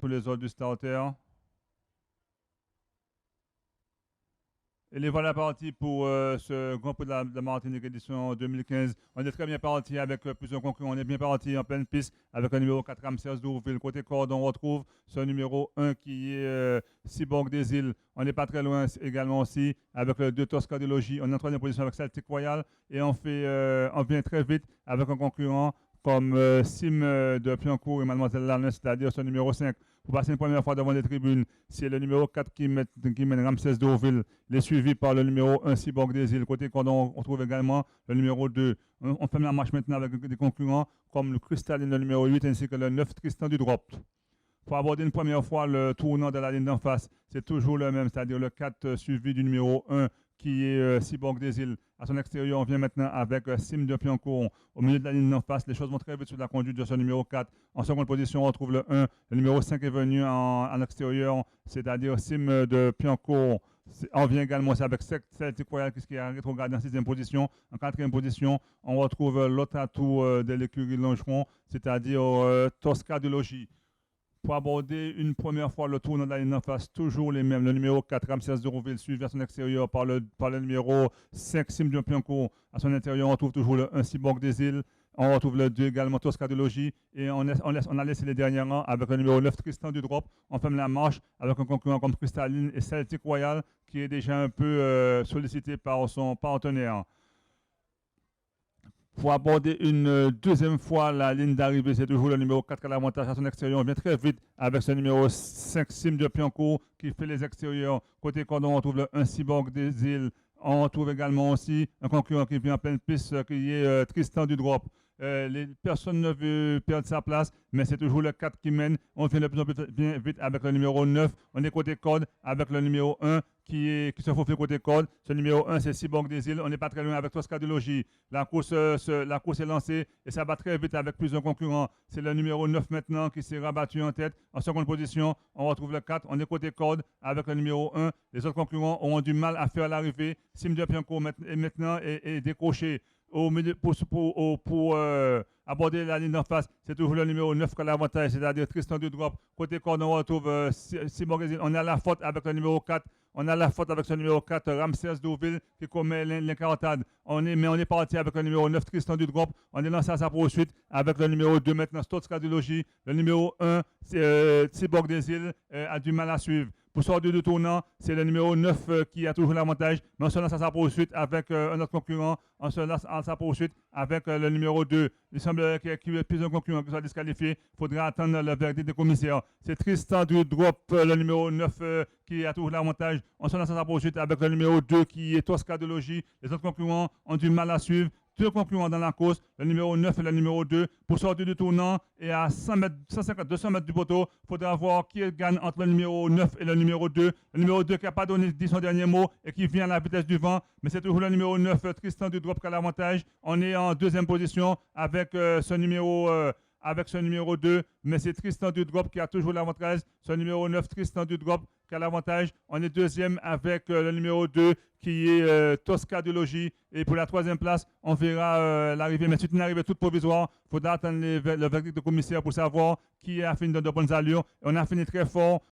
tous les autres du starter. Et les voilà partis pour ce Grand Prix de la Martinique édition 2015. On est très bien parti avec plusieurs concurrents. On est bien parti en pleine piste avec le numéro 4 Ramsès Dourville. Côté corde, on retrouve ce numéro 1 qui est Cyborg des Îles. On n'est pas très loin également aussi avec le 2 Tosca de Logis. On est en troisième position avec Celtic Royal. Et on vient très vite avec un concurrent comme Sim de Piancourt et Mademoiselle Lannes, c'est-à-dire ce numéro 5. Pour passer une première fois devant les tribunes, c'est le numéro 4 qui mène Ramsès Dourville. Il est suivi par le numéro 1 Cyborg des Îles. Côté cordon, on trouve également le numéro 2. On fait la marche maintenant avec des concurrents comme le Cristalline, le numéro 8, ainsi que le 9 Tristan du Drop. Pour aborder une première fois le tournant de la ligne d'en face, c'est toujours le même, c'est-à-dire le 4 suivi du numéro 1 qui est Cyborg des Îles. À son extérieur, on vient maintenant avec Sim de Piancourt. Au milieu de la ligne d'en face, les choses vont très vite sur la conduite de ce numéro 4. En seconde position, on retrouve le 1. Le numéro 5 est venu en extérieur, c'est-à-dire Sim de Piancourt. On vient également aussi avec Celtic Royal qui est rétrogradé en sixième position. En quatrième position, on retrouve l'autre atout de l'écurie Longeron, c'est-à-dire Tosca de Logis. Pour aborder une première fois le tournant de la ligne en face, toujours les mêmes. Le numéro 4, Ramsès Dourville, suivi à son extérieur par le numéro 5, Sim de Piancourt. À son intérieur, on retrouve toujours le 1, Cyborg des Îles. On retrouve le 2 également, Tosca de Logis. Et on a laissé les derniers rangs avec le numéro 9, Tristan du Drop. On ferme la marche avec un concurrent comme Cristalline et Celtic Royal, qui est déjà un peu sollicité par son partenaire. Pour aborder une deuxième fois la ligne d'arrivée, c'est toujours le numéro 4 qui a l'avantage à son extérieur. On vient très vite avec ce numéro 5, Sim de Piancourt, qui fait les extérieurs. Côté cordon, on retrouve le 1 Cyborg des Îles. On retrouve également aussi un concurrent qui vient en pleine piste, qui est Tristan du Drop. Personne ne veut perdre sa place, mais c'est toujours le 4 qui mène. On vient de plus en plus bien vite avec le numéro 9. On est côté corde avec le numéro 1 qui se faufile côté corde. Ce numéro 1, c'est Cyborg des Îles. On n'est pas très loin avec Tosca de Logis. La course est lancée et ça va très vite avec plusieurs concurrents. C'est le numéro 9 maintenant qui s'est rabattu en tête. En seconde position, on retrouve le 4. On est côté corde avec le numéro 1. Les autres concurrents auront du mal à faire l'arrivée. Sim de Piancourt maintenant est décroché. Au milieu, pour aborder la ligne d'en face, c'est toujours le numéro 9 qui a l'avantage, c'est-à-dire Tristan du Drop. Côté corde, on retrouve Cyborg des Îles. On a la faute avec le numéro 4. On a la faute avec ce numéro 4, Ramsès Dourville, qui commet l'incartade. Mais on est parti avec le numéro 9, Tristan du Drop. On est lancé à sa poursuite avec le numéro 2, maintenant, Stotska du Logis. Le numéro 1, Cyborg des Îles, a du mal à suivre. Pour sortir du tournant, c'est le numéro 9 qui a toujours l'avantage. Mais on se lance à sa poursuite avec un autre concurrent. On se lance à sa poursuite avec le numéro 2. Il semble qu'il y ait plusieurs concurrents qui soient disqualifiés. Il faudra attendre le verdict des commissaires. C'est Tristan du Drop, le numéro 9 qui a toujours l'avantage. On se lance à sa poursuite avec le numéro 2 qui est Tosca de Logis. Les autres concurrents ont du mal à suivre. Deux concurrents dans la course, le numéro 9 et le numéro 2. Pour sortir du tournant et à 100 mètres, 150, 200 mètres du poteau, il faudra voir qui gagne entre le numéro 9 et le numéro 2. Le numéro 2 qui n'a pas dit son dernier mot et qui vient à la vitesse du vent. Mais c'est toujours le numéro 9, Tristan du Drop, qui a l'avantage. On est en deuxième position avec ce numéro 2, mais c'est Tristan du Drop qui a toujours l'avantage. Ce numéro 9, Tristan du Drop, qui a l'avantage. On est deuxième avec le numéro 2 qui est Tosca de Logis. Et pour la troisième place, on verra l'arrivée. Mais c'est une arrivée toute provisoire. Il faudra attendre le verdict du commissaire pour savoir qui a fini de bonnes allures. Et on a fini très fort